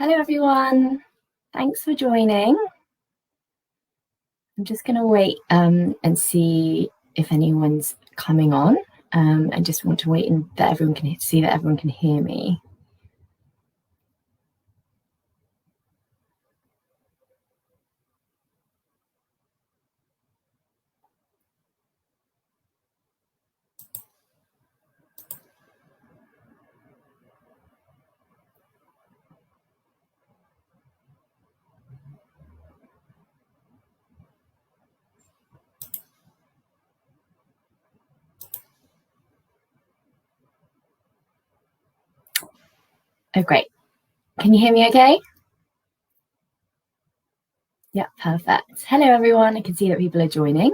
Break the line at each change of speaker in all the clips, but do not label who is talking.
Hello everyone, thanks for joining. I'm just going to wait and see if anyone's coming on. I just want to wait and that everyone can see that everyone can hear me. Oh, great. Can you hear me okay? Yeah, perfect. Hello everyone, I can see that people are joining.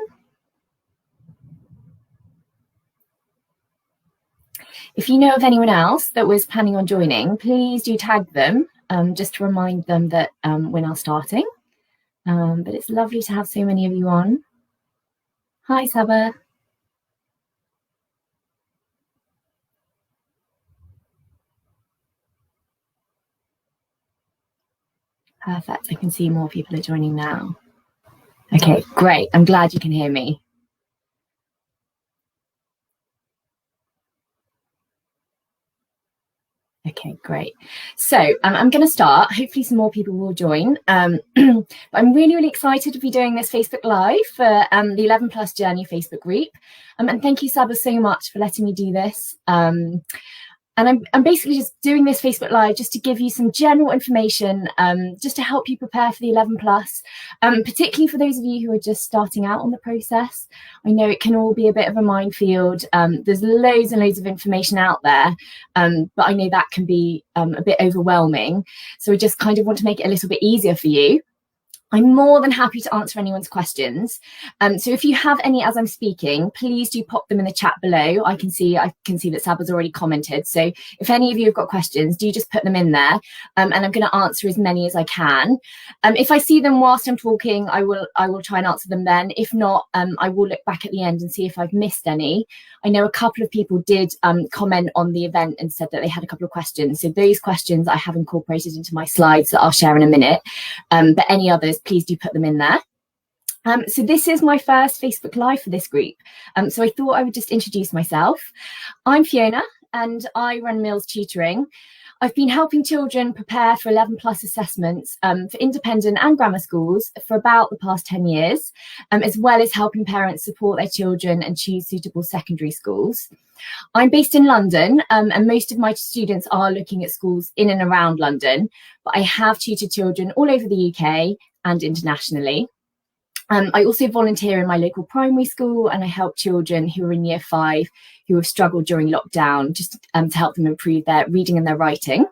If you know of anyone else that was planning on joining, please do tag them just to remind them that we're now starting. But it's lovely to have so many of you on. Hi, Saba. Perfect, I can see more people are joining now. Okay, great. I'm glad you can hear me. Okay, great. So I'm going to start. Hopefully some more people will join. I'm really excited to be doing this Facebook Live for the 11 Plus Journey Facebook group. And thank you, Saba, so much for letting me do this. And I'm basically just doing this Facebook Live just to give you some general information, just to help you prepare for the 11 Plus, particularly for those of you who are just starting out on the process. I know it can all be a bit of a minefield. There's loads and loads of information out there, but I know that can be a bit overwhelming. So I just kind of want to make it a little bit easier for you. I'm more than happy to answer anyone's questions. So if you have any as I'm speaking, please do pop them in the chat below. I can see that Saba's already commented. So if any of you have got questions, do just put them in there. And I'm going to answer as many as I can. If I see them whilst I'm talking, I will try and answer them then. If not, I will look back at the end and see if I've missed any. I know a couple of people did comment on the event and said that they had a couple of questions. So those questions I have incorporated into my slides that I'll share in a minute. But any others, please do put them in there. So this is my first Facebook Live for this group. So I thought I would just introduce myself. I'm Fiona and I run Mills Tutoring. I've been helping children prepare for 11 Plus assessments for independent and grammar schools for about the past 10 years, as well as helping parents support their children and choose suitable secondary schools. I'm based in London and most of my students are looking at schools in and around London, but I have tutored children all over the UK and internationally. I also volunteer in my local primary school and I help children who are in year 5 who have struggled during lockdown just to help them improve their reading and their writing.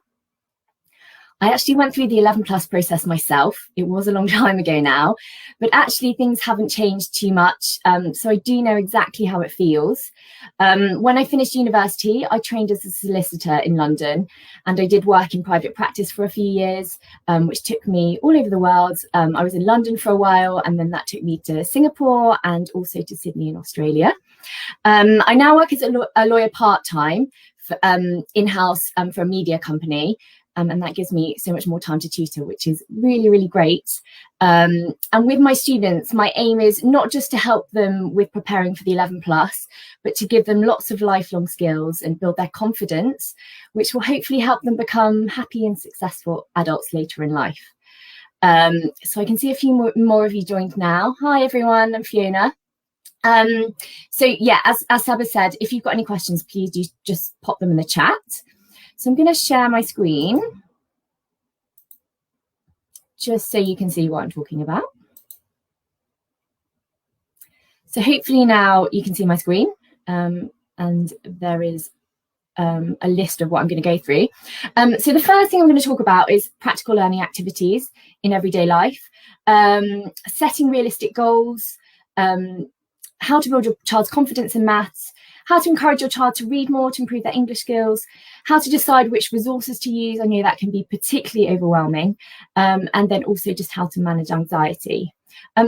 I actually went through the 11 Plus process myself. It was a long time ago now, but actually things haven't changed too much. So I do know exactly how it feels. When I finished university, I trained as a solicitor in London and I did work in private practice for a few years, which took me all over the world. I was in London for a while and then that took me to Singapore and also to Sydney in Australia. I now work as a lawyer part-time in-house for a media company. And that gives me so much more time to tutor, which is really, really great. And with my students, my aim is not just to help them with preparing for the 11 Plus, but to give them lots of lifelong skills and build their confidence, which will hopefully help them become happy and successful adults later in life. So I can see a few more of you joined now. Hi, everyone, I'm Fiona. So yeah, as Saba said, if you've got any questions, please do just pop them in the chat. So I'm going to share my screen just so you can see what I'm talking about. So hopefully now you can see my screen and there is a list of what I'm going to go through. So the first thing I'm going to talk about is practical learning activities in everyday life, setting realistic goals, how to build your child's confidence in maths, how to encourage your child to read more to improve their English skills, how to decide which resources to use. I know that can be particularly overwhelming. And then also just how to manage anxiety.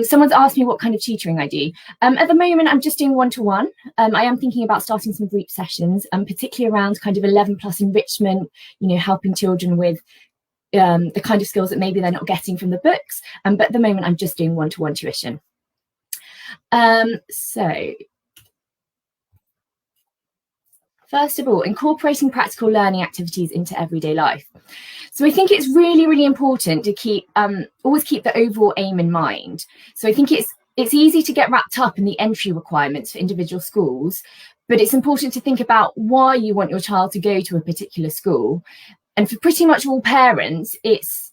Someone's asked me what kind of tutoring I do. At the moment, I'm just doing one-to-one. I am thinking about starting some group sessions, particularly around kind of 11 Plus enrichment, you know, helping children with the kind of skills that maybe they're not getting from the books. But at the moment, I'm just doing one-to-one tuition. So first of all, incorporating practical learning activities into everyday life. So I think it's really, really important to keep always keep the overall aim in mind. So I think it's easy to get wrapped up in the entry requirements for individual schools, but it's important to think about why you want your child to go to a particular school. And for pretty much all parents, it's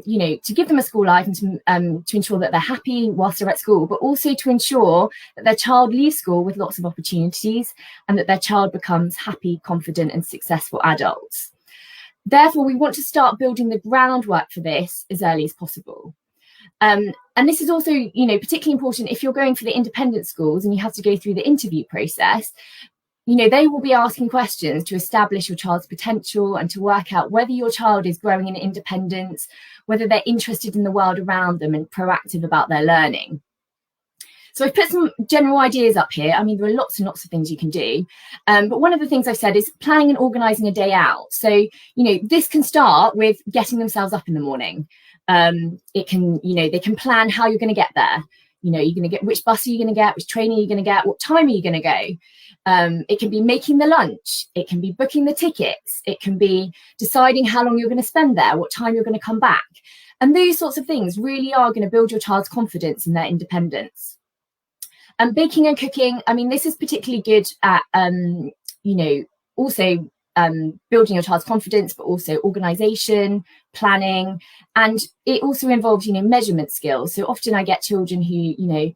you know, to give them a school life and to ensure that they're happy whilst they're at school, but also to ensure that their child leaves school with lots of opportunities and that their child becomes happy, confident and successful adults. Therefore, we want to start building the groundwork for this as early as possible. And this is also, you know, particularly important if you're going for the independent schools and you have to go through the interview process. You know, they will be asking questions to establish your child's potential and to work out whether your child is growing in independence, whether they're interested in the world around them and proactive about their learning. So I've put some general ideas up here. I mean, there are lots and lots of things you can do. But one of the things I've said is planning and organising a day out. So, you know, this can start with getting themselves up in the morning. It can, you know, they can plan how you're going to get there. You know, you're going to get, which bus are you going to get, which train are you going to get, what time are you going to go? It can be making the lunch, it can be booking the tickets, it can be deciding how long you're going to spend there, what time you're going to come back. And those sorts of things really are going to build your child's confidence and their independence. And baking and cooking, I mean, this is particularly good at, you know, also building your child's confidence, but also organisation, planning, and it also involves, you know, measurement skills. So often I get children who, you know,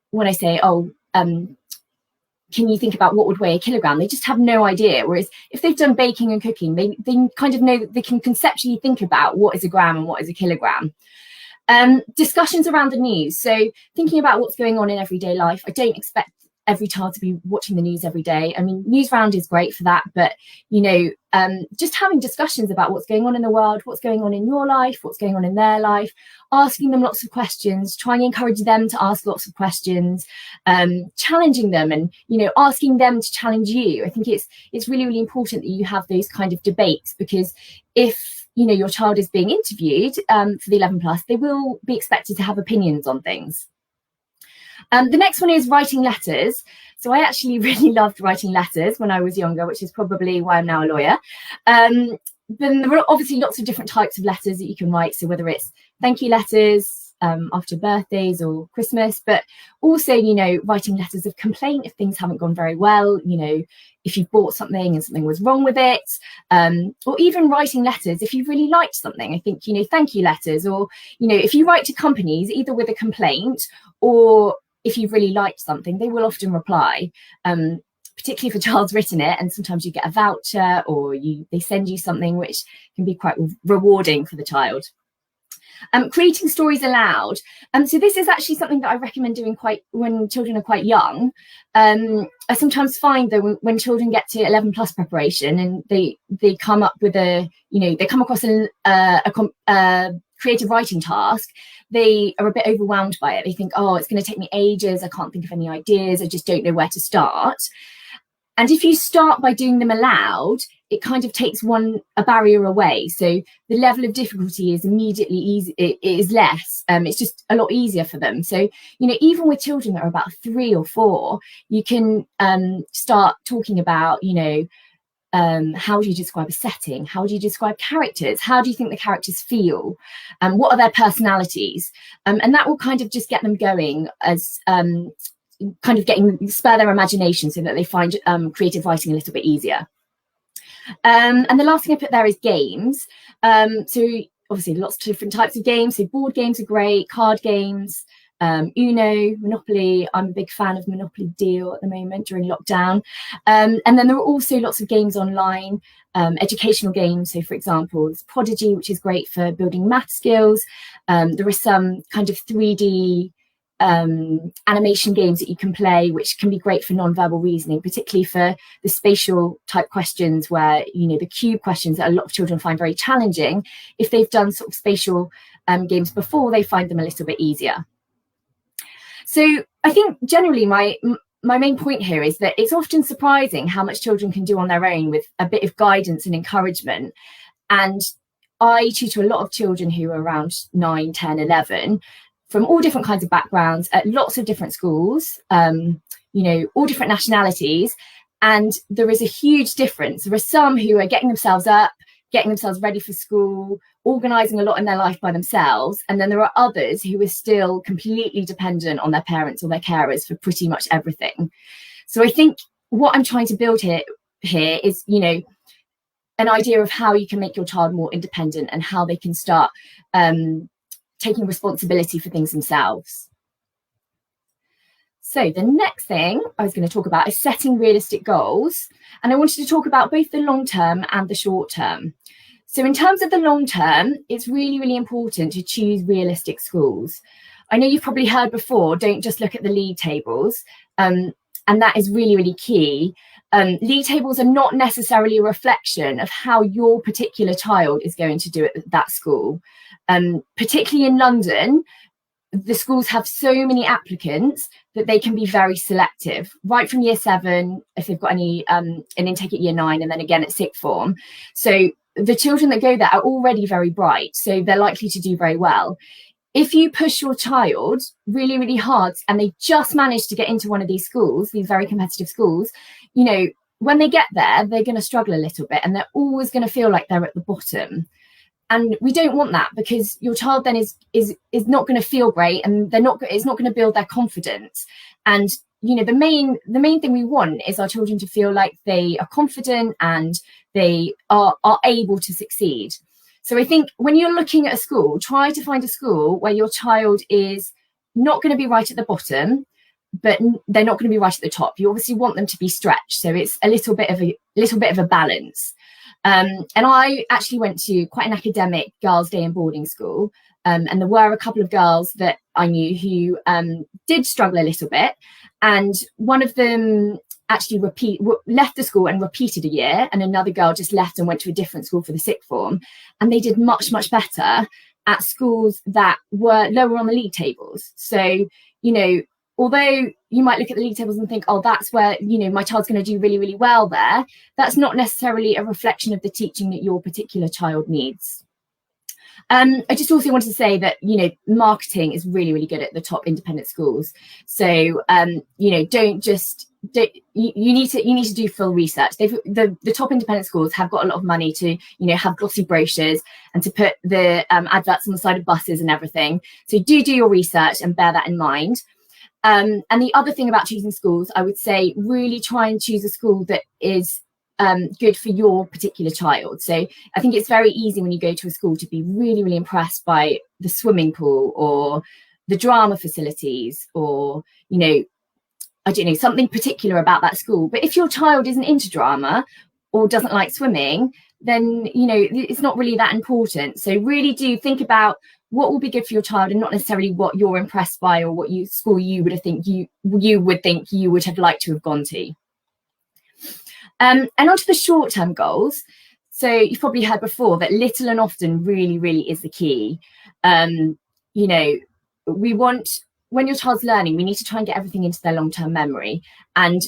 when I say, oh, can you think about what would weigh a kilogram? They just have no idea. Whereas if they've done baking and cooking, they kind of know that they can conceptually think about what is a gram and what is a kilogram. Discussions around the news. So thinking about what's going on in everyday life. I don't expect every child to be watching the news every day. I mean, Newsround is great for that, but, you know, just having discussions about what's going on in the world, what's going on in your life, what's going on in their life, asking them lots of questions, trying to encourage them to ask lots of questions, challenging them and, you know, asking them to challenge you. I think it's really, really important that you have those kind of debates, because if, you know, your child is being interviewed for the 11 plus, they will be expected to have opinions on things. The next one is writing letters. So I actually really loved writing letters when I was younger, which is probably why I'm now a lawyer. Then there are obviously lots of different types of letters that you can write. So whether it's thank you letters after birthdays or Christmas, but also, you know, writing letters of complaint if things haven't gone very well, you know, if you've bought something and something was wrong with it, or even writing letters if you've really liked something. I think, you know, thank you letters, or, you know, if you write to companies either with a complaint or if you've really liked something, they will often reply, particularly if a child's written it, and sometimes you get a voucher or they send you something which can be quite rewarding for the child. Creating stories aloud. So this is actually something that I recommend doing when children are quite young. I sometimes find that when children get to 11 plus preparation and they come up with they come across a creative writing task, they are a bit overwhelmed by it. They think, oh, it's going to take me ages. I can't think of any ideas. I just don't know where to start. And if you start by doing them aloud, it kind of takes a barrier away. So the level of difficulty is immediately easy. It is less. It's just a lot easier for them. So, you know, even with children that are about 3 or 4, you can start talking about, you know, how do you describe a setting? How do you describe characters? How do you think the characters feel? What are their personalities? And that will kind of just get them going as kind of spur their imagination so that they find creative writing a little bit easier. And the last thing I put there is games. So obviously lots of different types of games. So board games are great, card games, Uno, Monopoly. I'm a big fan of Monopoly Deal at the moment during lockdown. And then there are also lots of games online, educational games. So for example, there's Prodigy, which is great for building math skills. There are some kind of 3D animation games that you can play, which can be great for non-verbal reasoning, particularly for the spatial type questions where, you know, the cube questions that a lot of children find very challenging. If they've done sort of spatial games before, they find them a little bit easier. So I think generally my main point here is that it's often surprising how much children can do on their own with a bit of guidance and encouragement. And I tutor a lot of children who are around 9, 10, 11 from all different kinds of backgrounds at lots of different schools, you know, all different nationalities. And there is a huge difference. There are some who are getting themselves up, getting themselves ready for school, organising a lot in their life by themselves. And then there are others who are still completely dependent on their parents or their carers for pretty much everything. So I think what I'm trying to build here is, you know, an idea of how you can make your child more independent and how they can start taking responsibility for things themselves. So the next thing I was going to talk about is setting realistic goals. And I wanted to talk about both the long term and the short term. So in terms of the long term, it's really, really important to choose realistic schools. I know you've probably heard before, don't just look at the league tables. And that is really, really key. League tables are not necessarily a reflection of how your particular child is going to do it at that school. Particularly in London, the schools have so many applicants that they can be very selective, right from year 7, if they've got any an intake at year 9, and then again at sixth form. So the children that go there are already very bright, so they're likely to do very well. If you push your child really, really hard and they just manage to get into one of these schools, these very competitive schools, you know, when they get there, they're going to struggle a little bit and they're always going to feel like they're at the bottom. And we don't want that, because your child then is not going to feel great, and it's not going to build their confidence. And, you know, the main thing we want is our children to feel like they are confident and they are able to succeed. So I think when you're looking at a school, try to find a school where your child is not going to be right at the bottom, but they're not going to be right at the top. You obviously want them to be stretched, so it's a little bit of a balance. And I actually went to quite an academic girls' day and boarding school, and there were a couple of girls that I knew who did struggle a little bit, and one of them actually left the school and repeated a year, and another girl just left and went to a different school for the sixth form, and they did much, much better at schools that were lower on the league tables. So, you know, although you might look at the league tables and think, oh, that's where, you know, my child's going to do really, really well there, that's not necessarily a reflection of the teaching that your particular child needs. I just also wanted to say that, you know, marketing is really, really good at the top independent schools. So, you know, you need to do full research. The top independent schools have got a lot of money to, you know, have glossy brochures and to put the adverts on the side of buses and everything. So do your research and bear that in mind. And the other thing about choosing schools, I would say, really try and choose a school that is good for your particular child. So I think it's very easy when you go to a school to be really, really impressed by the swimming pool or the drama facilities, or, you know, I don't know, something particular about that school. But if your child isn't into drama or doesn't like swimming, then, you know, it's not really that important. So really do think about what will be good for your child, and not necessarily what you're impressed by or what school you would think you would have liked to have gone to. And onto the short-term goals. So you've probably heard before that little and often really, really is the key. You know, when your child's learning, we need to try and get everything into their long-term memory. And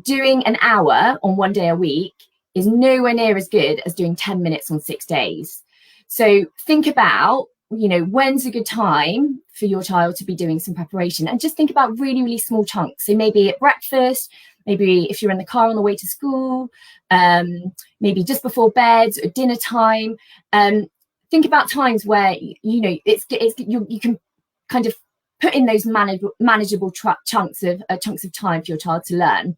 doing an hour on one day a week is nowhere near as good as doing 10 minutes on 6 days. So think about, you know, when's a good time for your child to be doing some preparation, and just think about really, really small chunks. So maybe at breakfast, maybe if you're in the car on the way to school, maybe just before bed or dinner time. Think about times where, you know, you can kind of put in those manageable chunks of time for your child to learn.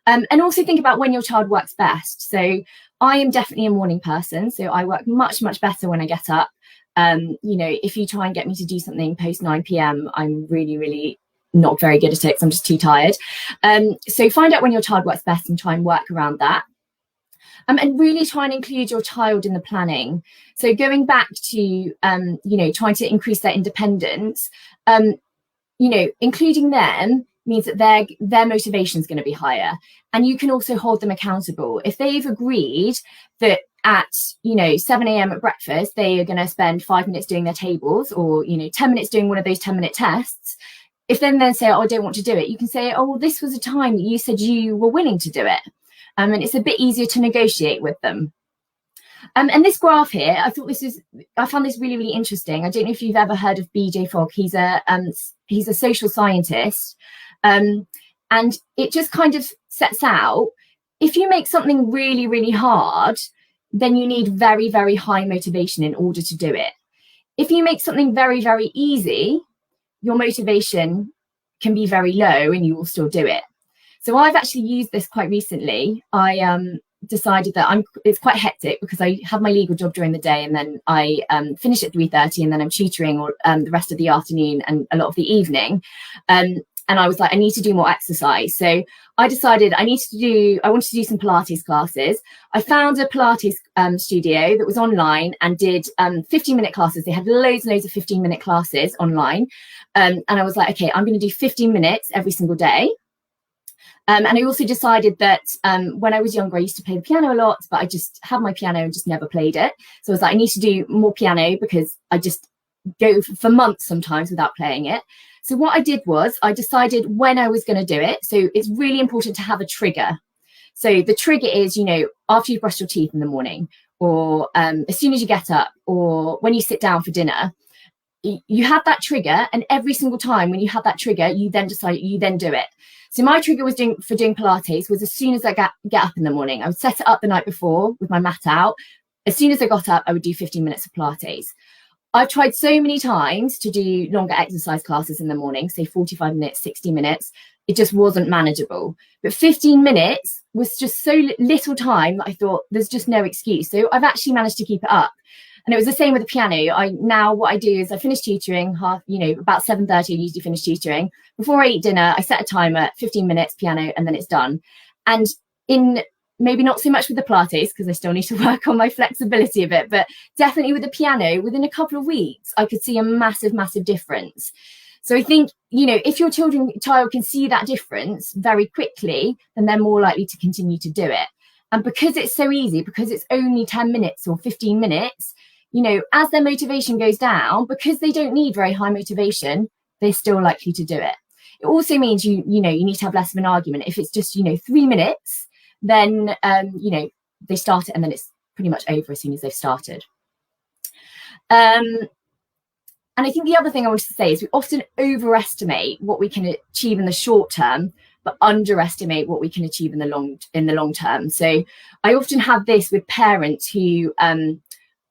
And also think about when your child works best. So I am definitely a morning person, so I work much, much better when I get up. You know, if you try and get me to do something post 9 p.m, I'm really, really not very good at it because I'm just too tired. So find out when your child works best and try and work around that. And really try and include your child in the planning. So going back to, you know, trying to increase their independence, you know, including them means that their motivation is going to be higher. And you can also hold them accountable. If they've agreed that at, you know, 7 a.m. at breakfast, they are going to spend 5 minutes doing their tables, or, you know, 10 minutes doing one of those 10-minute tests. If then say, oh, I don't want to do it, you can say, oh, well, this was a time that you said you were willing to do it. And it's a bit easier to negotiate with them. And this graph here, I found this really, really interesting. I don't know if you've ever heard of BJ Fogg. He's a social scientist. And it just kind of sets out, if you make something really, really hard, then you need very, very high motivation in order to do it. If you make something very, very easy, your motivation can be very low and you will still do it. So I've actually used this quite recently. I decided that it's quite hectic because I have my legal job during the day, and then I finish at 3:30, and then I'm tutoring the rest of the afternoon and a lot of the evening. And I was like, I need to do more exercise. So I decided I wanted to do some Pilates classes. I found a Pilates studio that was online and did 15-minute classes. They had loads and loads of 15-minute classes online. And I was like, okay, I'm going to do 15 minutes every single day. And I also decided that when I was younger, I used to play the piano a lot, but I just had my piano and just never played it. So I was like, I need to do more piano because I just go for months sometimes without playing it. So what I did was I decided when I was going to do it. So it's really important to have a trigger. So the trigger is, after you brush your teeth in the morning, or as soon as you get up, or when you sit down for dinner, you have that trigger. And every single time when you have that trigger, you then do it. So my trigger for doing Pilates was as soon as I get up in the morning. I would set it up the night before with my mat out. As soon as I got up, I would do 15 minutes of Pilates. I've tried so many times to do longer exercise classes in the morning, say 45 minutes, 60 minutes. It just wasn't manageable. But 15 minutes was just so little time that I thought there's just no excuse. So I've actually managed to keep it up. And it was the same with the piano. Now what I do is I finish tutoring about 7:30. I usually finish tutoring. Before I eat dinner, I set a timer, 15 minutes piano, and then it's done. And maybe not so much with the Pilates, because I still need to work on my flexibility a bit, but definitely with the piano, within a couple of weeks, I could see a massive, massive difference. So I think, if your child can see that difference very quickly, then they're more likely to continue to do it. And because it's so easy, because it's only 10 minutes or 15 minutes, as their motivation goes down, because they don't need very high motivation, they're still likely to do it. It also means you need to have less of an argument. If it's just 3 minutes, then they start it and then it's pretty much over as soon as they've started. And I think the other thing I wanted to say is we often overestimate what we can achieve in the short term, but underestimate what we can achieve in the long term. So I often have this with parents who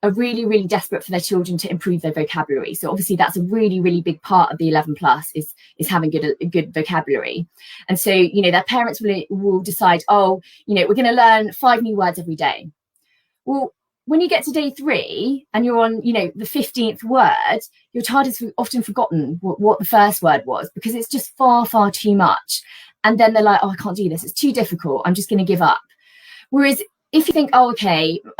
are really, really desperate for their children to improve their vocabulary. So obviously that's a really, really big part of the 11 plus is having good vocabulary. And so, their parents will decide, we're going to learn 5 new words every day. Well, when you get to day 3 and you're on, the 15th word, your child has often forgotten what the first word was, because it's just far, far too much. And then they're like, I can't do this. It's too difficult. I'm just going to give up. Whereas if you think,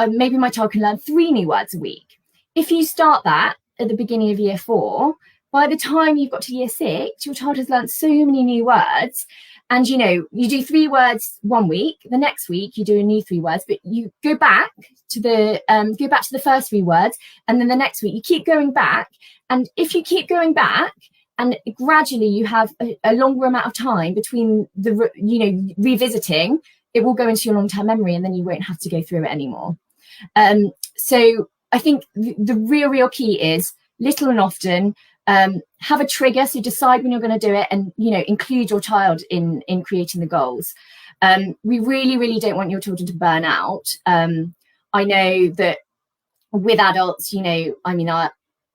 maybe my child can learn 3 new words a week. If you start that at the beginning of year 4, by the time you've got to year 6, your child has learned so many new words. And, you do 3 words one week, the next week you do a new 3 words, but you go back to the first 3 words. And then the next week you keep going back. And if you keep going back, and gradually you have a longer amount of time between revisiting, it will go into your long-term memory, and then you won't have to go through it anymore. So I think the real key is little and often. Have a trigger, so decide when you're going to do it, and include your child in creating the goals. We really, really don't want your children to burn out. I know that with adults,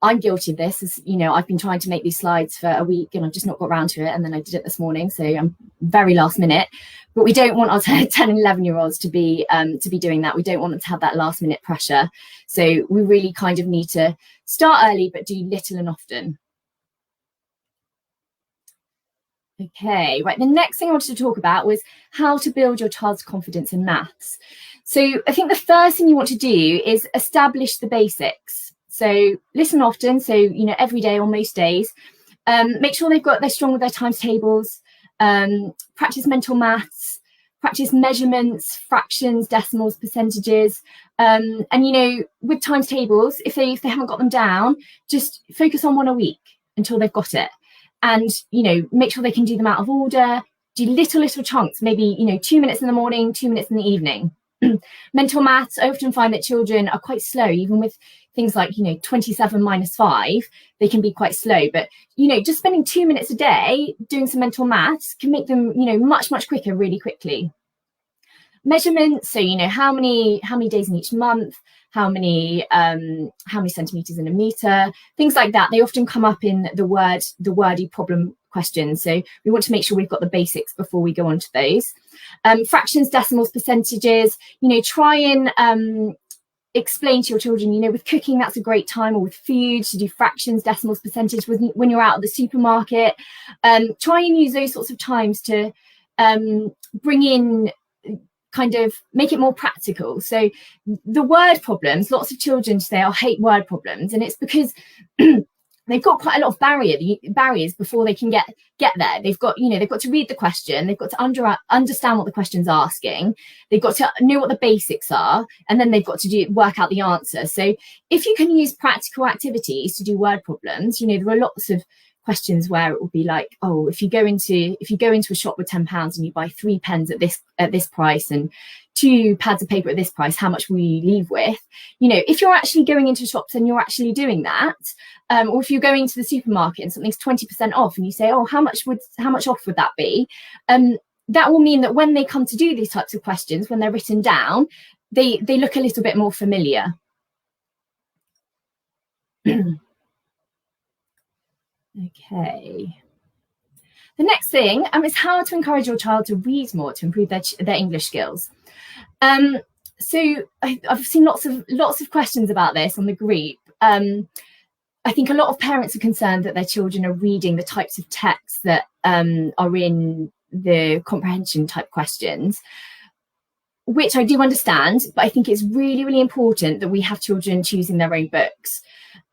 I'm guilty of this. As I've been trying to make these slides for a week and I've just not got around to it, and then I did it this morning, so I'm very last minute. But we don't want our 10 and 11-year-olds to be doing that. We don't want them to have that last minute pressure. So we really kind of need to start early, but do little and often. Okay, right. The next thing I wanted to talk about was how to build your child's confidence in maths. So I think the first thing you want to do is establish the basics. So listen often. So, every day or most days, make sure they're strong with their times tables, practice mental maths, practice measurements, fractions, decimals, percentages. And, with times tables, if they haven't got them down, just focus on 1 a week until they've got it. And, make sure they can do them out of order, do little chunks, maybe, 2 minutes in the morning, 2 minutes in the evening. Mental maths, I often find that children are quite slow, even with things like, 27 minus 5, they can be quite slow. But, just spending 2 minutes a day doing some mental maths can make them, much, much quicker really quickly. Measurements, so how many days in each month, how many centimeters in a meter, things like that. They often come up in the wordy problem questions. So we want to make sure we've got the basics before we go on to those. Fractions, decimals, percentages, try and explain to your children, with cooking, that's a great time, or with food, to do fractions, decimals, percentage when you're out at the supermarket. Try and use those sorts of times to bring in, kind of make it more practical. So the word problems, lots of children say, I hate word problems, and it's because they've got quite a lot of barriers before they can get there. They've got to read the question, they've got to understand what the question's asking, they've got to know what the basics are, and then they've got to work out the answer. So if you can use practical activities to do word problems, there are lots of questions where it will be like, oh, if you go into a shop with £10 and you buy 3 pens at this price and 2 pads of paper at this price, how much will you leave with? If you're actually going into shops and you're actually doing that, or if you're going to the supermarket and something's 20% off and you say, oh, how much off would that be? That will mean that when they come to do these types of questions, when they're written down, they look a little bit more familiar. Okay. The next thing is how to encourage your child to read more to improve their English skills. So I've seen lots of questions about this on the group. I think a lot of parents are concerned that their children are reading the types of texts that are in the comprehension type questions, which I do understand, but I think it's really, really important that we have children choosing their own books.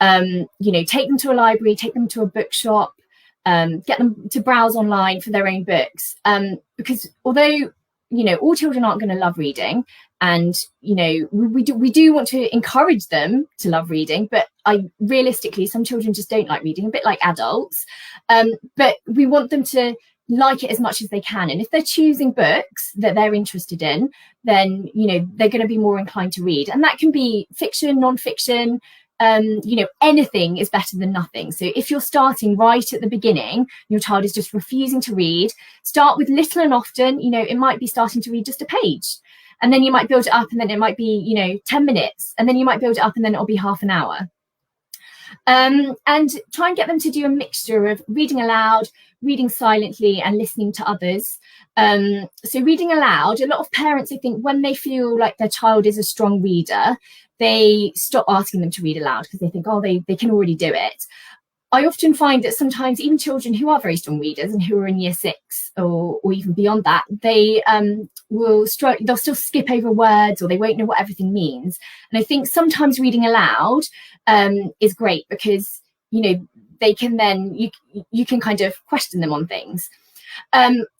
Take them to a library, take them to a bookshop, get them to browse online for their own books. Because although, all children aren't going to love reading, and, we do want to encourage them to love reading, but realistically, some children just don't like reading, a bit like adults. But we want them to like it as much as they can. And if they're choosing books that they're interested in, then, they're going to be more inclined to read. And that can be fiction, non-fiction, anything is better than nothing. So if you're starting right at the beginning, your child is just refusing to read, start with little and often. It might be starting to read just a page, and then you might build it up, and then it might be 10 minutes, and then you might build it up, and then it'll be half an hour. And try and get them to do a mixture of reading aloud, reading silently, and listening to others. So reading aloud, a lot of parents, I think, when they feel like their child is a strong reader, they stop asking them to read aloud because they think, oh, they can already do it. I often find that sometimes even children who are very strong readers and who are in year 6 or even beyond that, they they'll still skip over words, or they won't know what everything means. And I think sometimes reading aloud is great because, they can then, you can kind of question them on things.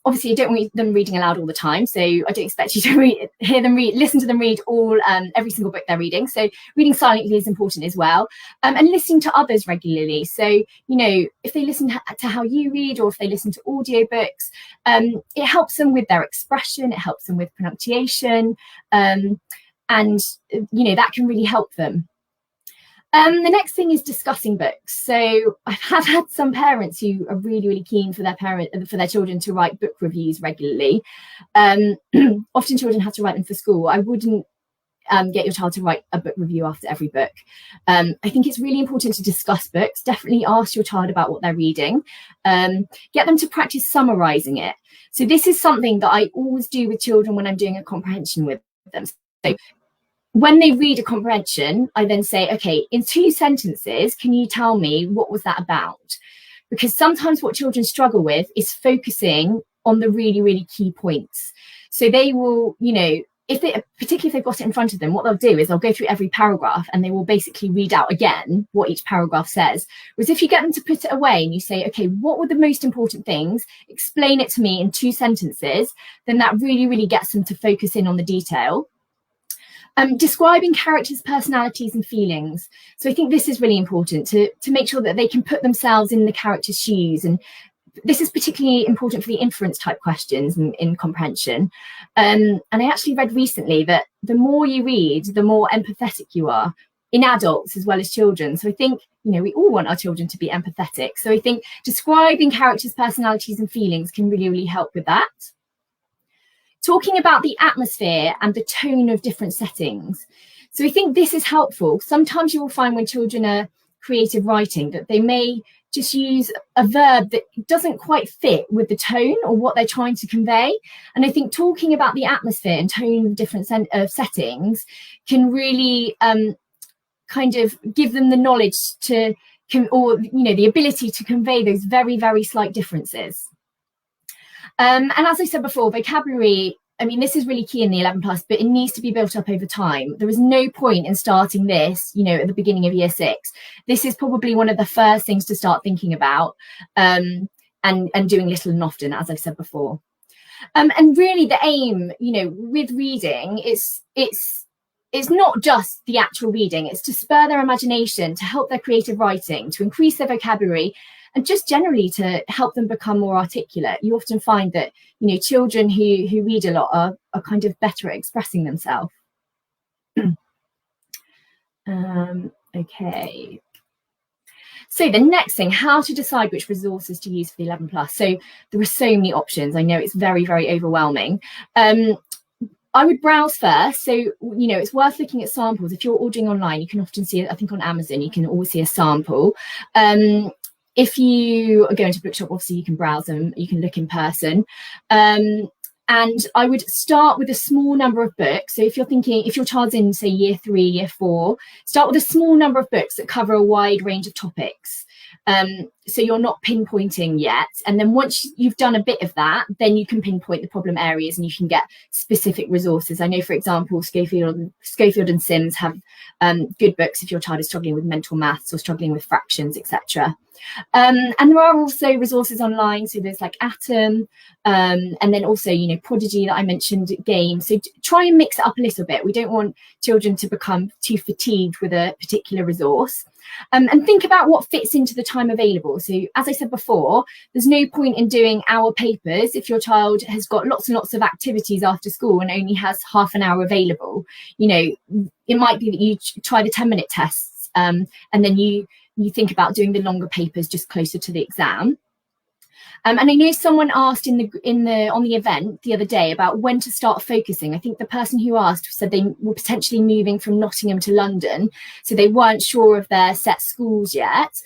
Obviously, you don't want them reading aloud all the time, so I don't expect you to listen to them read every single book they're reading. So reading silently is important as well, and listening to others regularly. So if they listen to how you read, or if they listen to audiobooks, it helps them with their expression, it helps them with pronunciation, and that can really help them. The next thing is discussing books. So I have had some parents who are really, really keen for their children to write book reviews regularly. Often children have to write them for school. I wouldn't get your child to write a book review after every book. I think it's really important to discuss books. Definitely ask your child about what they're reading. Get them to practice summarising it. So this is something that I always do with children when I'm doing a comprehension with them. So when they read a comprehension, I then say, okay, in 2 sentences, can you tell me what was that about? Because sometimes what children struggle with is focusing on the really, really key points. So they will, particularly if they've got it in front of them, what they'll do is they'll go through every paragraph and they will basically read out again what each paragraph says. Whereas if you get them to put it away and you say, okay, what were the most important things? Explain it to me in 2 sentences, then that really, really gets them to focus in on the detail. Describing characters' personalities and feelings. So I think this is really important to make sure that they can put themselves in the character's shoes and this is particularly important for the inference type questions in comprehension. And I actually read recently that the more you read, the more empathetic you are, in adults as well as children. So I think, we all want our children to be empathetic. So I think describing characters, personalities and feelings can really, really help with that. Talking about the atmosphere and the tone of different settings. So I think this is helpful. Sometimes you will find when children are creative writing that they may just use a verb that doesn't quite fit with the tone or what they're trying to convey. And I think talking about the atmosphere and tone of different settings can really kind of give them the knowledge to, the ability to convey those very, very slight differences. And as I said before, vocabulary, this is really key in the 11 plus, but it needs to be built up over time. There is no point in starting this, at the beginning of year 6. This is probably one of the first things to start thinking about and doing little and often, as I've said before. And really the aim, with reading, it's not just the actual reading, it's to spur their imagination, to help their creative writing, to increase their vocabulary, and just generally to help them become more articulate. You often find that, children who read a lot are kind of better at expressing themselves. Okay. So the next thing, how to decide which resources to use for the 11 plus. So there are so many options. I know it's very, very overwhelming. I would browse first. So, it's worth looking at samples. If you're ordering online, you can often see, I think on Amazon, you can always see a sample. If you are going to bookshop, obviously you can browse them, you can look in person. And I would start with a small number of books. So if you're thinking, if your child's in, say, year 3, year 4, start with a small number of books that cover a wide range of topics. So you're not pinpointing yet. And then once you've done a bit of that, then you can pinpoint the problem areas and you can get specific resources. I know, for example, Schofield and Sims have good books if your child is struggling with mental maths or struggling with fractions, etc. And there are also resources online. So there's like Atom, and then also, Prodigy that I mentioned, games. So try and mix it up a little bit. We don't want children to become too fatigued with a particular resource. And think about what fits into the time available. So as I said before, there's no point in doing hour papers if your child has got lots and lots of activities after school and only has half an hour available. It might be that you try the 10-minute tests, and then you think about doing the longer papers just closer to the exam. And I know someone asked on the event the other day about when to start focusing. I think the person who asked said they were potentially moving from Nottingham to London, so they weren't sure of their set schools yet.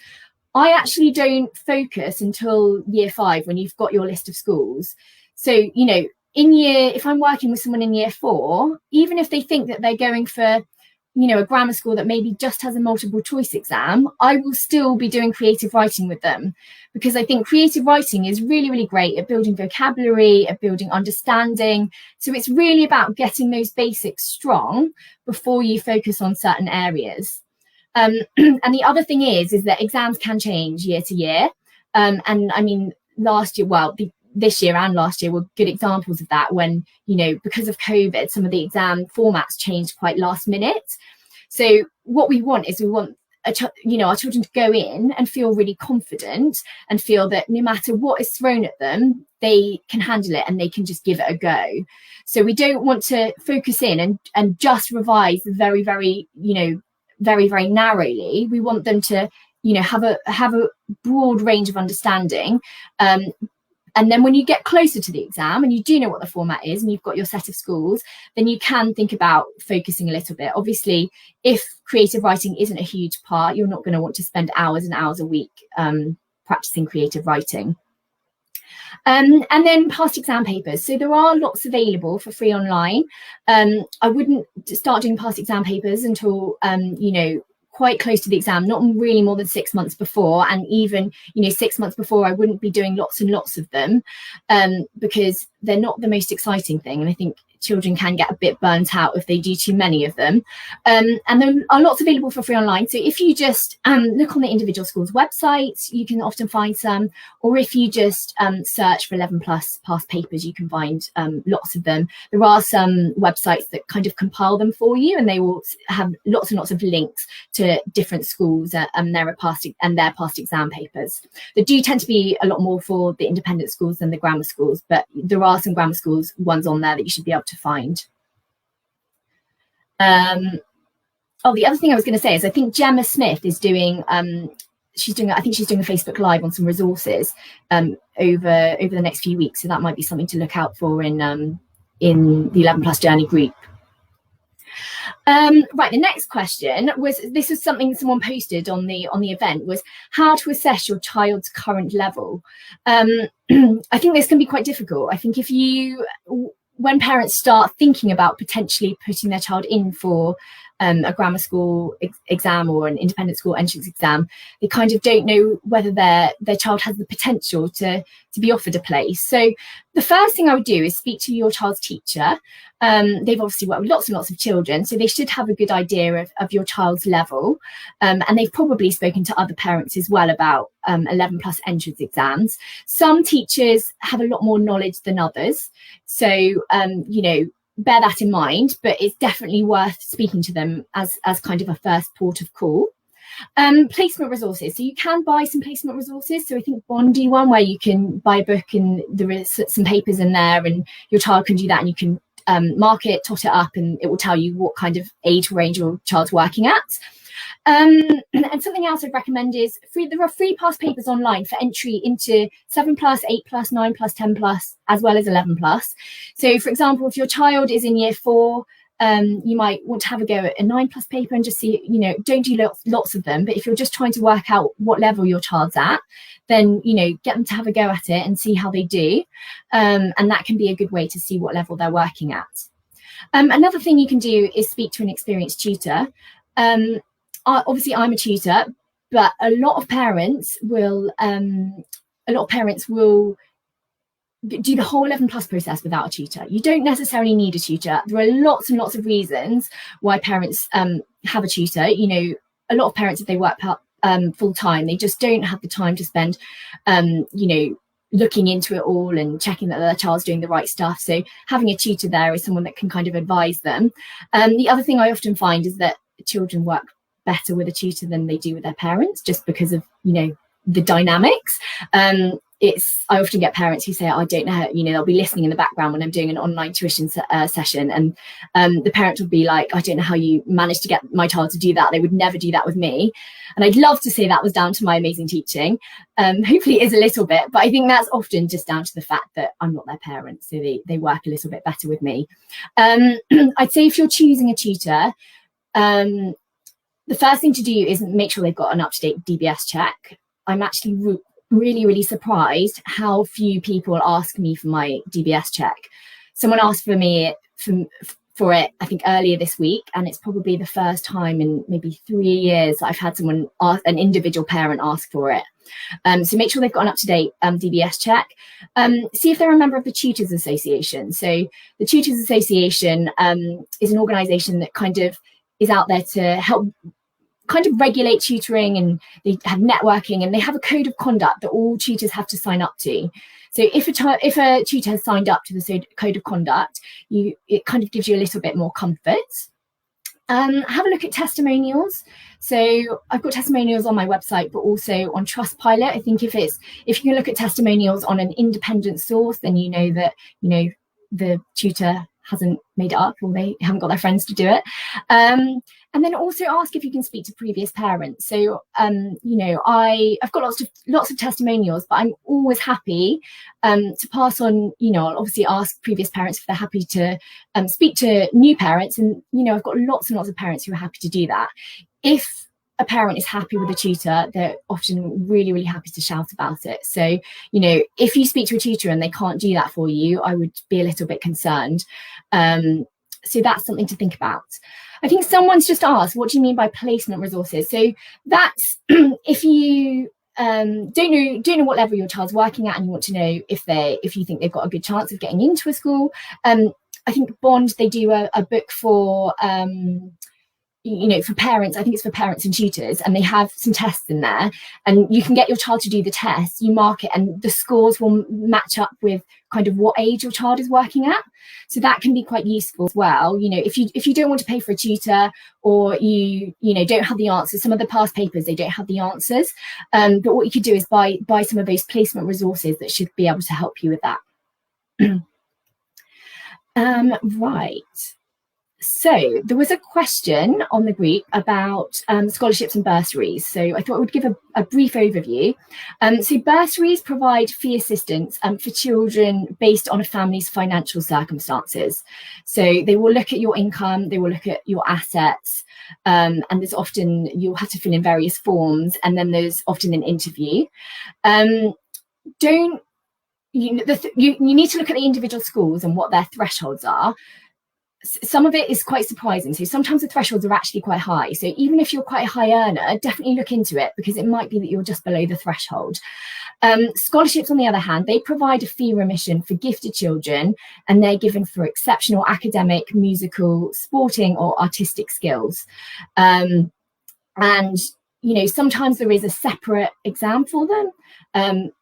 I actually don't focus until year 5 when you've got your list of schools. So, if I'm working with someone in year 4, even if they think that they're going for a grammar school that maybe just has a multiple choice exam, I will still be doing creative writing with them, because I think creative writing is really, really great at building vocabulary, at building understanding. So it's really about getting those basics strong before you focus on certain areas. And the other thing is that exams can change year to year. Last year, this year and last year were good examples of that, when, because of COVID, some of the exam formats changed quite last minute. So what we want is our children to go in and feel really confident and feel that no matter what is thrown at them, they can handle it and they can just give it a go. So we don't want to focus in and just revise very, very, very, very narrowly. We want them to, have a broad range of understanding. And then when you get closer to the exam and you do know what the format is and you've got your set of schools, then you can think about focusing a little bit. Obviously, if creative writing isn't a huge part, you're not going to want to spend hours and hours a week practicing creative writing. And then past exam papers. So there are lots available for free online. I wouldn't start doing past exam papers until, quite close to the exam, not really more than 6 months before. And even, 6 months before, I wouldn't be doing lots and lots of them, because they're not the most exciting thing. And I think children can get a bit burnt out if they do too many of them. And there are lots available for free online. So if you just look on the individual school's websites, you can often find some, or if you just search for 11 plus past papers, you can find lots of them. There are some websites that kind of compile them for you, and they will have lots and lots of links to different schools and their past exam papers. There do tend to be a lot more for the independent schools than the grammar schools, but there are some grammar schools ones on there that you should be able to find. The other thing I was going to say is I think Gemma Smith is doing she's doing a Facebook Live on some resources over the next few weeks, so that might be something to look out for in the 11 plus journey group. Right, the next question was, this was something someone posted on the event, was how to assess your child's current level. I think this can be quite difficult. I think when parents start thinking about potentially putting their child in for a grammar school exam or an independent school entrance exam, they kind of don't know whether their child has the potential to be offered a place. So the first thing I would do is speak to your child's teacher. They've obviously worked with lots and lots of children, so they should have a good idea of your child's level. And they've probably spoken to other parents as well about 11 plus entrance exams. Some teachers have a lot more knowledge than others. So, bear that in mind, but it's definitely worth speaking to them as kind of a first port of call. Placement resources. So you can buy some placement resources. So I think Bondi one, where you can buy a book and there is some papers in there, and your child can do that, and you can mark it, tot it up, and it will tell you what kind of age range your child's working at. And something else I'd recommend is there are free past papers online for entry into 7 plus, 8 plus, 9 plus, 10 plus, as well as 11 plus. So for example, if your child is in year 4, you might want to have a go at a 9 plus paper and just see, don't do lots of them. But if you're just trying to work out what level your child's at, then, get them to have a go at it and see how they do. And that can be a good way to see what level they're working at. Another thing you can do is speak to an experienced tutor. Obviously, I'm a tutor, but a lot of parents will do the whole 11 plus process without a tutor. You don't necessarily need a tutor. There are lots and lots of reasons why parents have a tutor. A lot of parents, if they work full time, they just don't have the time to spend, looking into it all and checking that their child's doing the right stuff. So having a tutor there is someone that can kind of advise them. The other thing I often find is that children work better with a tutor than they do with their parents, just because of the dynamics. I often get parents who say, I don't know how, they'll be listening in the background when I'm doing an online tuition session, and the parent will be like, I don't know how you managed to get my child to do that. They would never do that with me. And I'd love to say that was down to my amazing teaching. Hopefully it is a little bit, but I think that's often just down to the fact that I'm not their parent, so they work a little bit better with me. I'd say if you're choosing a tutor, the first thing to do is make sure they've got an up-to-date DBS check. I'm actually really, really surprised how few people ask me for my DBS check. Someone asked for me for it, I think, earlier this week, and it's probably the first time in maybe 3 years that I've had someone an individual parent ask for it. So make sure they've got an up-to-date DBS check. See if they're a member of the Tutors Association. So the Tutors Association is an organisation that kind of is out there to help kind of regulate tutoring, and they have networking, and they have a code of conduct that all tutors have to sign up to. So if a tutor has signed up to the code of conduct, it kind of gives you a little bit more comfort. Have a look at testimonials. So I've got testimonials on my website, but also on Trustpilot. I think if you can look at testimonials on an independent source, then you know that the tutor hasn't made it up, or they haven't got their friends to do it. And then also ask if you can speak to previous parents. So, I've got lots of testimonials, but I'm always happy to pass on, I'll obviously ask previous parents if they're happy to speak to new parents. And, I've got lots and lots of parents who are happy to do that. If a parent is happy with a tutor, they're often really, really happy to shout about it. So, if you speak to a tutor and they can't do that for you, I would be a little bit concerned. So that's something to think about. I think someone's just asked, what do you mean by placement resources? So that's if you don't know what level your child's working at, and you want to know if you think they've got a good chance of getting into a school. I think Bond, they do a book for for parents. I think it's for parents and tutors, and they have some tests in there, and you can get your child to do the test, you mark it, and the scores will match up with kind of what age your child is working at. So that can be quite useful as well. If you don't want to pay for a tutor, or you don't have the answers, some of the past papers, they don't have the answers, but what you could do is buy some of those placement resources that should be able to help you with that. Right. So there was a question on the group about scholarships and bursaries. So I thought I would give a brief overview. So bursaries provide fee assistance for children based on a family's financial circumstances. So they will look at your income, they will look at your assets, and there's often, you'll have to fill in various forms, and then there's often an interview. You need to look at the individual schools and what their thresholds are. Some of it is quite surprising. So sometimes the thresholds are actually quite high. So even if you're quite a high earner, definitely look into it, because it might be that you're just below the threshold. Scholarships, on the other hand, they provide a fee remission for gifted children, and they're given for exceptional academic, musical, sporting or artistic skills. And sometimes there is a separate exam for them,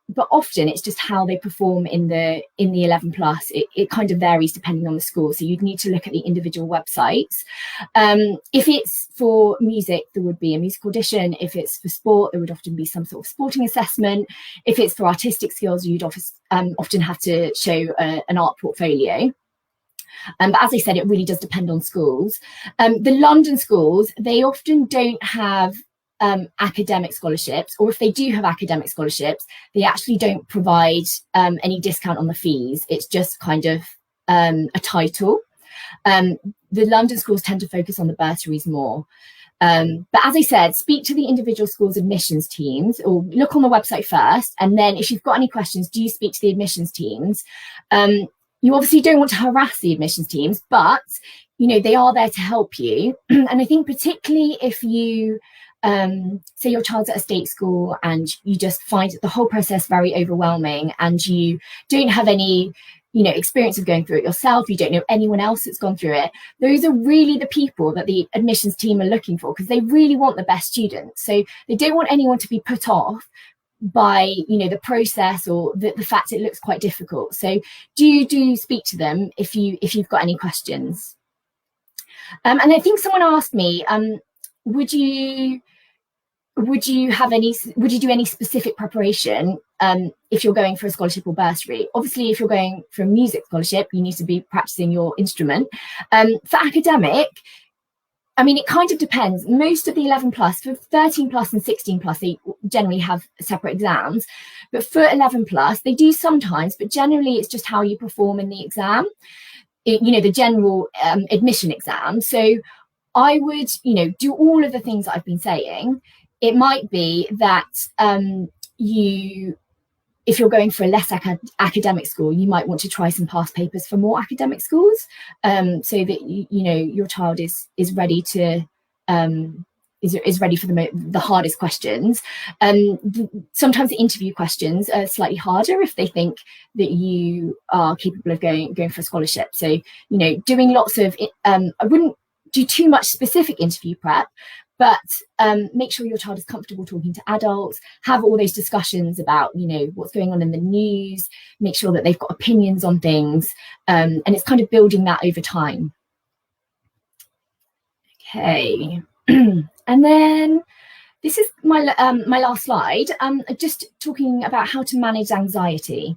but often it's just how they perform in the 11 plus. It kind of varies depending on the school, so you'd need to look at the individual websites. If it's for music, there would be a music audition. If it's for sport, there would often be some sort of sporting assessment. If it's for artistic skills, you'd often have to show an art portfolio. But as I said, it really does depend on schools. The London schools, they often don't have academic scholarships, or if they do have academic scholarships, they actually don't provide any discount on the fees. It's just kind of a title. The London schools tend to focus on the bursaries more. But as I said, speak to the individual schools' admissions teams, or look on the website first, and then if you've got any questions, do speak to the admissions teams. You obviously don't want to harass the admissions teams, but they are there to help you. And I think particularly if you say your child's at a state school and you just find the whole process very overwhelming, and you don't have any experience of going through it yourself, you don't know anyone else that's gone through it, those are really the people that the admissions team are looking for, because they really want the best students. So they don't want anyone to be put off by the process or the fact it looks quite difficult. So do speak to them if you've got any questions. And I think someone asked me, would you do any specific preparation if you're going for a scholarship or bursary? Obviously, if you're going for a music scholarship, you need to be practicing your instrument. For academic, I mean, it kind of depends. Most of the 11 plus, for 13 plus and 16 plus, they generally have separate exams. But for 11 plus, they do sometimes, but generally it's just how you perform in the exam, the general admission exam. So I would, do all of the things that I've been saying. It might be that if you're going for a less academic school, you might want to try some past papers for more academic schools, so that your child is ready to is ready for the hardest questions. Sometimes the interview questions are slightly harder if they think that you are capable of going for a scholarship. So doing lots of I wouldn't do too much specific interview prep, but make sure your child is comfortable talking to adults, have all those discussions about, what's going on in the news, make sure that they've got opinions on things, and it's kind of building that over time. Okay, and then this is my last slide, just talking about how to manage anxiety.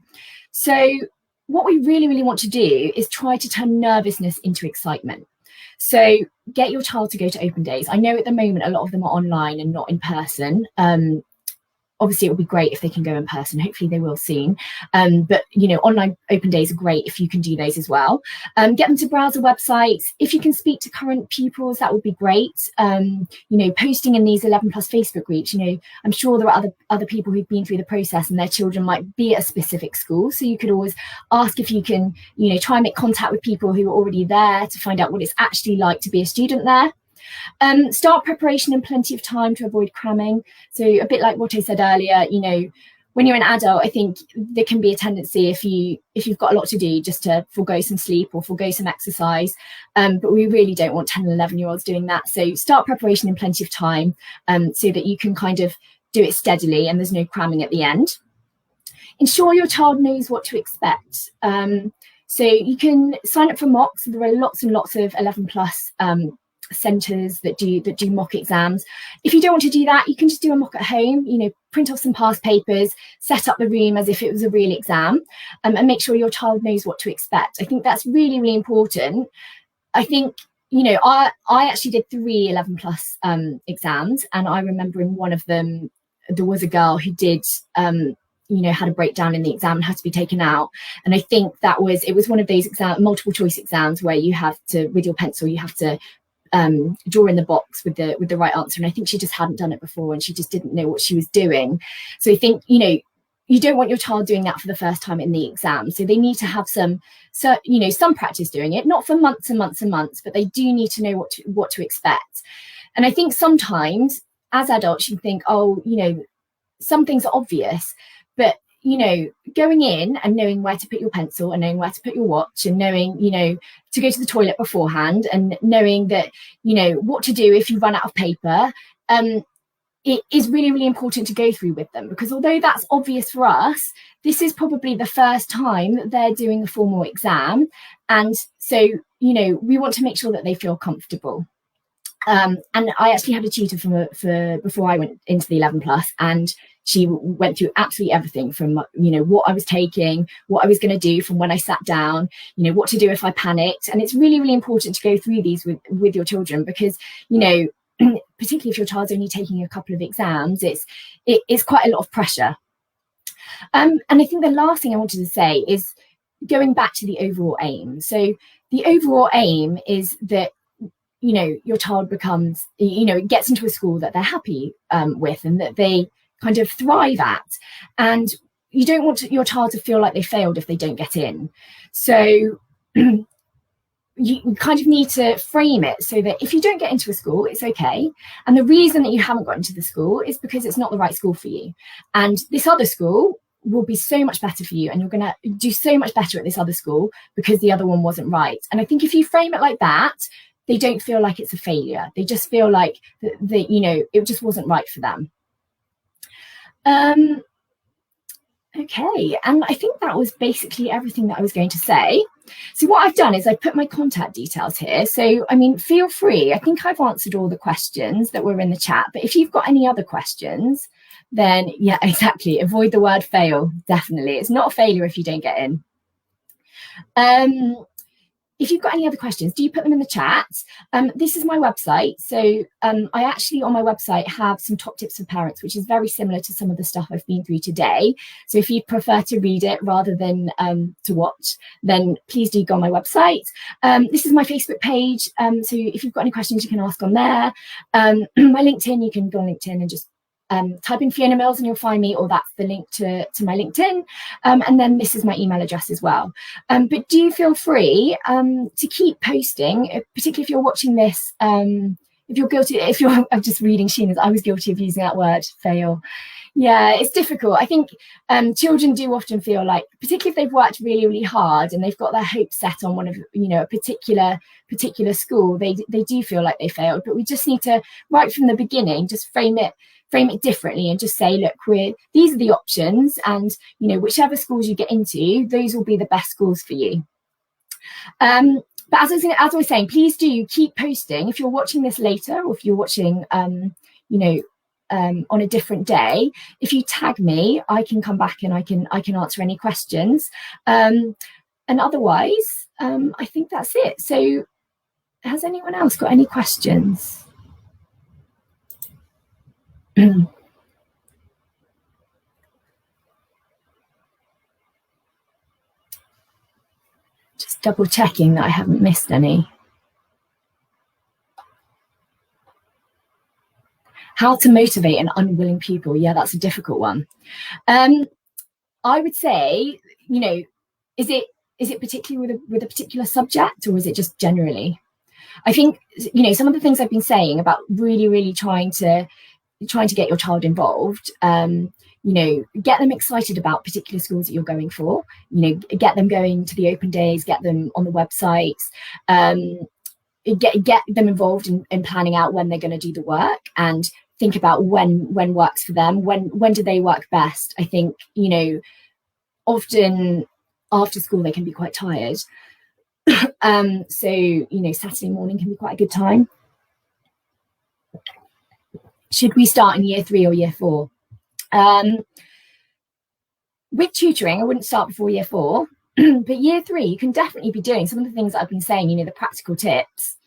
So what we really want to do is try to turn nervousness into excitement. So get your child to go to open days. I know at the moment a lot of them are online and not in person. Obviously, it would be great if they can go in person. Hopefully they will soon. But, online open days are great if you can do those as well. Get them to browse the websites. If you can speak to current pupils, that would be great. Posting in these 11 plus Facebook groups, I'm sure there are other people who've been through the process and their children might be at a specific school. So you could always ask if you can, try and make contact with people who are already there to find out what it's actually like to be a student there. Start preparation in plenty of time to avoid cramming. So a bit like what I said earlier, when you're an adult, I think there can be a tendency if you've got a lot to do just to forego some sleep or forego some exercise. But we really don't want 10 and 11-year-olds doing that. So start preparation in plenty of time, so that you can kind of do it steadily and there's no cramming at the end. Ensure your child knows what to expect. So you can sign up for mocks. There are lots and lots of 11+ centres that do mock exams. If you don't want to do that, you can just do a mock at home. Print off some past papers, set up the room as if it was a real exam, and make sure your child knows what to expect. I think that's really, really important. I think, I actually did 3 11+ exams, and I remember in one of them there was a girl who did had a breakdown in the exam and had to be taken out. And I think it was one of those multiple choice exams where you have to, with your pencil, you have to draw in the box with the right answer. And I think she just hadn't done it before and she just didn't know what she was doing. So I think, you don't want your child doing that for the first time in the exam. So they need to have some practice doing it, not for months and months and months, but they do need to know what to expect. And I think sometimes as adults, you think, some things are obvious, but going in and knowing where to put your pencil and knowing where to put your watch and knowing, to go to the toilet beforehand and knowing that, what to do if you run out of paper, it is really, really important to go through with them, because although that's obvious for us, this is probably the first time that they're doing a formal exam. And so, we want to make sure that they feel comfortable. And I actually had a tutor for before I went into the 11+, and she went through absolutely everything from, what I was taking, what I was going to do from when I sat down, what to do if I panicked. And it's really, really important to go through these with your children, because, particularly if your child's only taking a couple of exams, it's quite a lot of pressure. And I think the last thing I wanted to say is going back to the overall aim. So the overall aim is that, your child becomes, gets into a school that they're happy with and that they kind of thrive at. And you don't want your child to feel like they failed if they don't get in. So you kind of need to frame it so that if you don't get into a school, it's okay. And the reason that you haven't got into the school is because it's not the right school for you. And this other school will be so much better for you, and you're going to do so much better at this other school because the other one wasn't right. And I think if you frame it like that, they don't feel like it's a failure. They just feel like it just wasn't right for them. Okay, and I think that was basically everything that I was going to say. So what I've done is I've put my contact details here. So, feel free. I think I've answered all the questions that were in the chat, but if you've got any other questions, then yeah, exactly. Avoid the word fail. Definitely. It's not a failure if you don't get in. If you've got any other questions, do you put them in the chat? This is my website. So I actually on my website have some top tips for parents, which is very similar to some of the stuff I've been through today. So if you prefer to read it rather than to watch, then please do go on my website. This is my Facebook page. So if you've got any questions, you can ask on there. My LinkedIn, you can go on LinkedIn and just type in Fiona Mills and you'll find me, or that's the link to my LinkedIn. And then this is my email address as well. But do feel free to keep posting, particularly if you're watching this. If you're guilty, I'm just reading Sheena's, I was guilty of using that word, fail. Yeah, it's difficult. I think children do often feel like, particularly if they've worked really, really hard and they've got their hopes set on one of, a particular school, they do feel like they failed. But we just need to, right from the beginning, just frame it differently and just say, look, these are the options, and whichever schools you get into, those will be the best schools for you. But as I was saying, please do keep posting. If you're watching this later, or if you're watching on a different day, if you tag me, I can come back and I can answer any questions. And otherwise, I think that's it. So has anyone else got any questions? Just double checking that I haven't missed any. How to motivate an unwilling pupil? Yeah, that's a difficult one. I would say, is it particularly with a particular subject, or is it just generally? I think, some of the things I've been saying about really, really trying to get your child involved, you know, get them excited about particular schools that you're going for, you know, get them going to the open days, get them on the websites, get them involved in planning out when they're going to do the work, and think about when works for them, when do they work best. I think, you know, often after school they can be quite tired. So, you know, Saturday morning can be quite a good time. Should we start in year 3 or year 4? With tutoring, I wouldn't start before year 4, but year 3, you can definitely be doing some of the things that I've been saying, you know, the practical tips.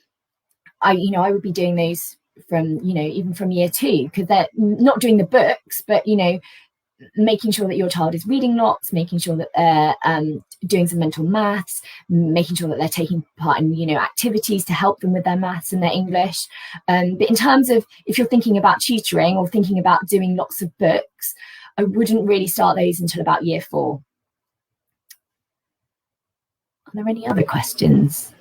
I would be doing those from, you know, even from year 2, because they're not doing the books, but, you know, making sure that your child is reading lots, making sure that they're doing some mental maths, making sure that they're taking part in, you know, activities to help them with their maths and their English. But in terms of, if you're thinking about tutoring or thinking about doing lots of books, I wouldn't really start those until about year 4. Are there any other questions?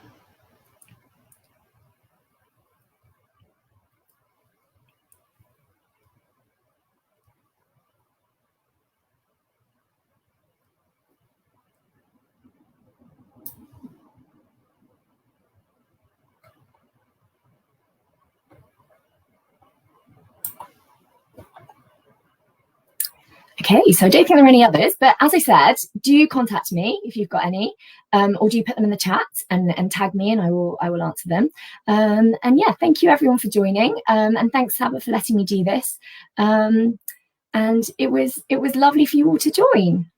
Okay, so I don't think there are any others, but as I said, do contact me if you've got any, or do put them in the chat and tag me, and I will answer them. And yeah, thank you everyone for joining, and thanks Saba for letting me do this. And it was lovely for you all to join.